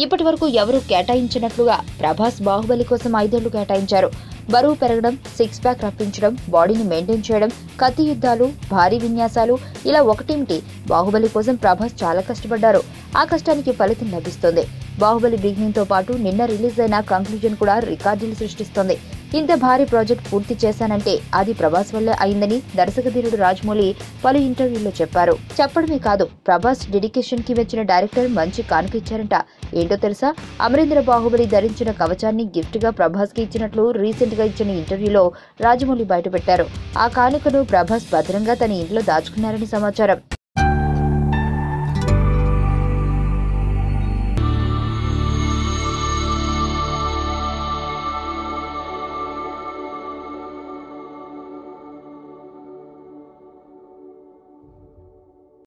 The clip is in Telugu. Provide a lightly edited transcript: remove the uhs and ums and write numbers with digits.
ఇప్పటి వరకు ఎవరూ కేటాయించినట్లుగా ప్రభాస్ బాహుబలి కోసం 5 ఏళ్లు కేటాయించారు. బరువు పెరగడం, సిక్స్ ప్యాక్ రప్పించడం, బాడీని మెయింటైన్ చేయడం, కత్తి యుద్ధాలు, భారీ విన్యాసాలు ఇలా ఒకటేమిటి బాహుబలి కోసం ప్రభాస్ చాలా కష్టపడ్డారు. ఆ కష్టానికి ఫలితం లభిస్తోంది. బాహుబలి బిగినింగ్ తో పాటు నిన్న రిలీజ్ అయిన కంక్లూజన్ కూడా రికార్డులు సృష్టిస్తోంది. ఇంత భారీ ప్రాజెక్ట్ పూర్తి చేశానంటే అది ప్రభాస్ వల్లే అయిందని దర్శకధీరుడు రాజమౌళి పలు ఇంటర్వ్యూల్లో చెప్పారు. చెప్పడమే కాదు, ప్రభాస్ డెడికేషన్ కి మెచ్చిన డైరెక్టర్ మంచి కానుక ఇచ్చారంట. ఏంటో తెలుసా? అమరేంద్ర బాహుబలి ధరించిన కవచాన్ని గిఫ్ట్ గా ప్రభాస్ కి ఇచ్చినట్లు రీసెంట్ గా ఇచ్చిన ఇంటర్వ్యూలో రాజమౌళి బయటపెట్టారు. ఆ కానుకను ప్రభాస్ భద్రంగా తన ఇంట్లో దాచుకున్నారని సమాచారం.